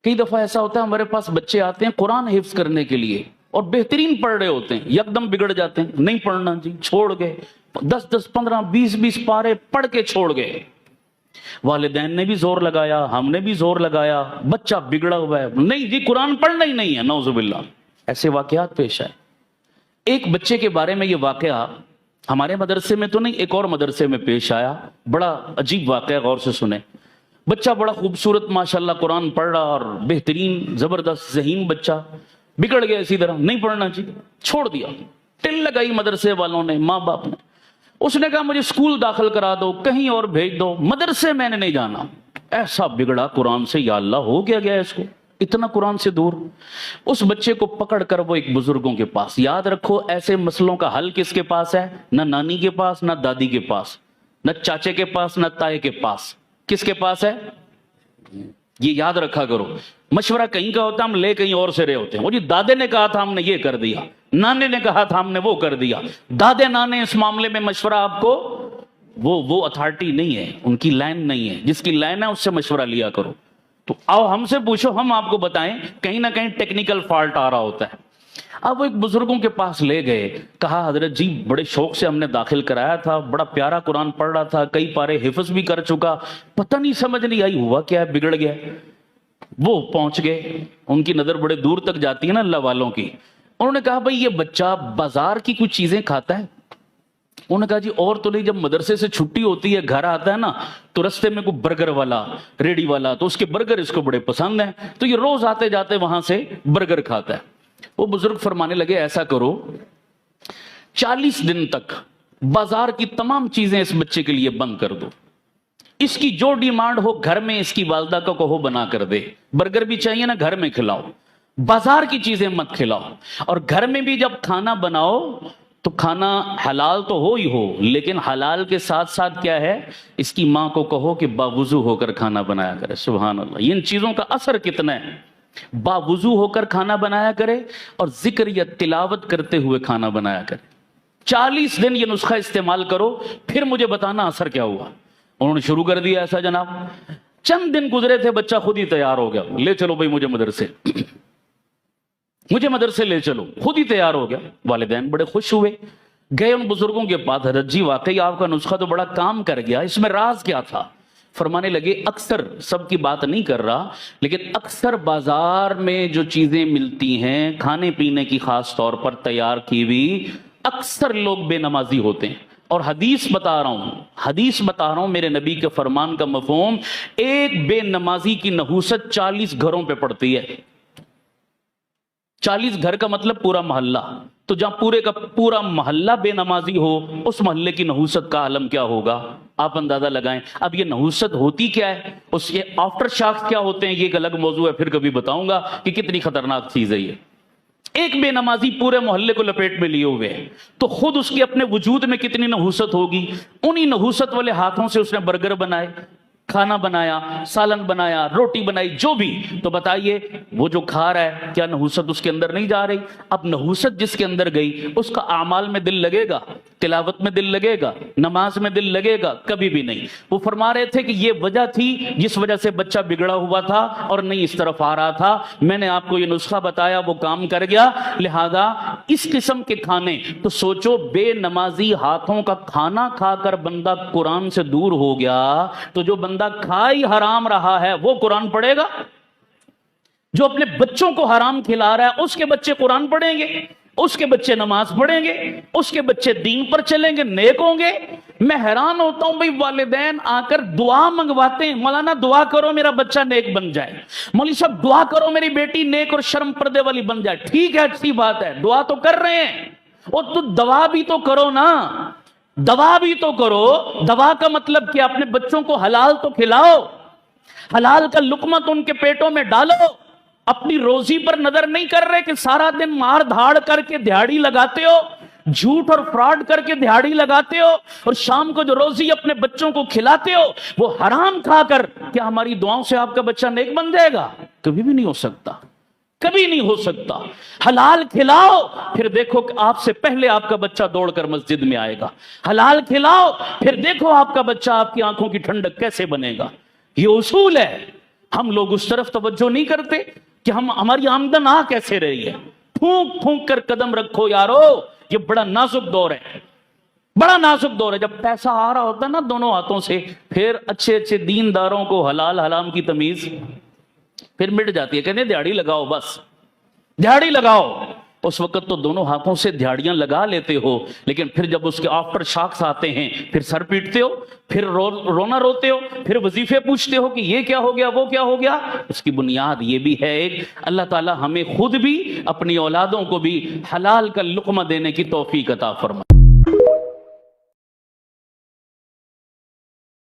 कई दफा ऐसा होता है हमारे पास बच्चे आते हैं कुरान हिफ्ज करने के लिए और बेहतरीन पढ़ रहे होते हैं, यकदम बिगड़ जाते हैं, नहीं पढ़ना जी, छोड़ गए, 10-10, 15, 20-20 पारे पढ़ के छोड़ गए। वालिदैन ने भी जोर लगाया, हमने भी जोर लगाया, बच्चा बिगड़ा हुआ है, नहीं जी कुरान पढ़ना ही नहीं है, नौजुबिल्लाह। ऐसे वाकयात पेश आए। एक बच्चे के बारे में ये वाकया हमारे मदरसे में तो नहीं, एक और मदरसे में पेश आया, बड़ा अजीब वाकया, गौर से सुने। बच्चा बड़ा खूबसूरत माशाल्लाह कुरान पढ़ रहा और बेहतरीन जबरदस्त ज़हीन बच्चा, बिगड़ गया इसी तरह, नहीं पढ़ना चाहिए, छोड़ दिया। टिल लगाई मदरसे वालों ने, माँ बाप ने। उसने कहा मुझे स्कूल दाखिल करा दो, कहीं और भेज दो, मदरसे मैंने नहीं जाना। ऐसा बिगड़ा कुरान से, या अल्लाह हो गया इसको, इतना कुरान से दूर। उस बच्चे को पकड़ कर वो एक बुजुर्गों के पास, याद रखो ऐसे मसलों का हल किसके पास है? ना नानी के पास, ना दादी के पास, ना चाचे के पास, ना ताए के पास, किसके पास है? ये याद रखा करो। मशवरा कहीं का होता है, हम ले कहीं और से रहे होते हैं। वो जी दादे ने कहा था हमने ये कर दिया, नाने ने कहा था हमने वो कर दिया। दादे नाने इस मामले में मशवरा आपको, वो अथॉरिटी नहीं है, उनकी लाइन नहीं है, जिसकी लाइन है उससे मशवरा लिया करो। तो आओ हमसे पूछो, हम आपको बताएं, कहीं ना कहीं टेक्निकल फॉल्ट आ रहा होता है। अब वो एक बुजुर्गों के पास ले गए, कहा हजरत जी बड़े शौक से हमने दाखिल कराया था, बड़ा प्यारा कुरान पढ़ रहा था, कई पारे हिफ्ज भी कर चुका, पता नहीं समझ नहीं आई हुआ क्या है, बिगड़ गया। वो पहुंच गए, उनकी नजर बड़े दूर तक जाती है ना अल्लाह वालों की। उन्होंने कहा भाई ये बच्चा बाजार की कुछ चीजें खाता है? उन्होंने कहा जी और तो नहीं, जब मदरसे से छुट्टी होती है घर आता है ना, तो रास्ते में कोई बर्गर वाला, रेडी वाला, तो उसके बर्गर इसको बड़े पसंद हैं, तो ये रोज आते जाते वहां से बर्गर खाता है। वो बुजुर्ग फरमाने लगे ऐसा करो 40 दिन तक बाजार की तमाम चीजें इस बच्चे के लिए बंद कर दो, इसकी जो डिमांड हो घर में इसकी वालदा को कहो बना कर दे, बर्गर भी चाहिए ना घर में खिलाओ, बाजार की चीजें मत खिलाओ। और घर में भी जब खाना बनाओ तो खाना हलाल तो हो ही हो, लेकिन हलाल के साथ साथ क्या है, इसकी मां को कहो कि बावुजू होकर खाना बनाया करे। सुभान अल्लाह, इन चीजों का असर कितना है। बावुजू होकर खाना बनाया करे और जिक्र या तिलावत करते हुए खाना बनाया करे। 40 दिन ये नुस्खा इस्तेमाल करो, फिर मुझे बताना असर क्या हुआ। उन्होंने शुरू कर दिया ऐसा जनाब। चंद दिन गुजरे थे, बच्चा खुद ही तैयार हो गया, ले चलो भाई मुझे मदरसे, मुझे मदरसे ले चलो, खुद ही तैयार हो गया। वालिदैन बड़े खुश हुए, गए उन बुजुर्गों के पास, हजरत जी वाकई आपका नुस्खा तो बड़ा काम कर गया, इसमें राज क्या था? फरमाने लगे अक्सर, सबकी बात नहीं कर रहा, लेकिन अक्सर बाजार में जो चीजें मिलती हैं खाने पीने की, खास तौर पर तैयार की हुई, अक्सर लोग बेनमाजी होते हैं। और हदीस बता रहा हूं, हदीस बता रहा हूं, मेरे नबी के फरमान का मफहूम, एक बेनमाजी की नहूसत 40 घरों पे पड़ती है। 40 घर का मतलब पूरा मोहल्ला, तो जहां पूरे का पूरा मोहल्ला बेनमाजी हो, उस मोहल्ले की नहूसत का आलम क्या होगा, आप अंदाजा लगाएं। अब ये नहूसत होती क्या है, उसके आफ्टर शॉक्स क्या होते हैं, ये एक अलग मौजू है, फिर कभी बताऊंगा कि कितनी खतरनाक चीज है ये। एक बेनमाजी पूरे मोहल्ले को लपेट में लिए हुए है, तो खुद उसके अपने वजूद में कितनी नहूसत होगी। उन्हीं नहूसत वाले हाथों से उसने बर्गर बनाए, खाना बनाया, सालन बनाया, रोटी बनाई, जो भी, तो बताइए वो जो खा रहा है क्या नहूसत उसके अंदर नहीं जा रही? अब नहूसत जिसके अंदर गई, उसका आमाल में दिल लगेगा, तिलावत में दिल लगेगा, नमाज में दिल लगेगा? कभी भी नहीं। वो फरमा रहे थे कि ये वजह थी जिस वजह से बच्चा बिगड़ा हुआ था और नहीं इस तरफ आ रहा था। मैंने आपको ये नुस्खा बताया, वो काम कर गया। लिहाजा इस किस्म के खाने, तो सोचो बेनमाजी हाथों का खाना खाकर बंदा कुरान से दूर हो गया, तो जो बंदा खा ही हराम रहा है वो कुरान पढ़ेगा? जो अपने बच्चों को हराम खिला रहा है उसके बच्चे कुरान पढ़ेंगे, उसके बच्चे नमाज पढ़ेंगे, उसके बच्चे दीन पर चलेंगे, नेक होंगे। मैं हैरान होता हूं भाई, वालिदैन आकर दुआ मंगवाते हैं, मौलाना दुआ करो मेरा बच्चा नेक बन जाए, मौलवी साहब दुआ करो मेरी बेटी नेक और शर्म पर्दे वाली बन जाए। ठीक है, अच्छी बात है, दुआ तो कर रहे हैं, और तो दवा भी तो करो ना, दवा भी तो करो। दवा का मतलब क्या? अपने बच्चों को हलाल तो खिलाओ, हलाल का लुकमा तो उनके पेटों में डालो। अपनी रोजी पर नजर नहीं कर रहे कि सारा दिन मार धाड़ करके दिहाड़ी लगाते हो, झूठ और फ्रॉड करके दिहाड़ी लगाते हो, और शाम को जो रोजी अपने बच्चों को खिलाते हो वो हराम खाकर, क्या हमारी दुआओं से आपका बच्चा नेक बन जाएगा? कभी भी नहीं हो सकता, कभी नहीं हो सकता। हलाल खिलाओ, फिर देखो कि आपसे पहले आपका बच्चा दौड़कर मस्जिद में आएगा। हलाल खिलाओ, फिर देखो आपका बच्चा आपकी आंखों की ठंडक कैसे बनेगा। ये उसूल है। ہم لوگ اس طرف توجہ نہیں کرتے کہ ہماری آمدن آ کیسے رہی ہے. پھونک پھونک کر قدم رکھو یارو, یہ بڑا نازک دور ہے, بڑا نازک دور ہے. جب پیسہ آ رہا ہوتا ہے نا دونوں ہاتھوں سے, پھر اچھے اچھے دینداروں کو حلال حرام کی تمیز پھر مٹ جاتی ہے. کہتے ہیں دیہڑی لگاؤ, بس دیہڑی لگاؤ. اس وقت تو دونوں ہاتھوں سے دیہڑیاں لگا لیتے ہو, لیکن پھر جب اس کے آفٹر شاکس آتے ہیں پھر سر پیٹتے ہو, پھر رونا روتے ہو, پھر وظیفے پوچھتے ہو کہ یہ کیا ہو گیا, وہ کیا ہو گیا. اس کی بنیاد یہ بھی ہے ایک, اللہ تعالی ہمیں خود بھی اپنی اولادوں کو بھی حلال کا لقمہ دینے کی توفیق عطا فرمائے.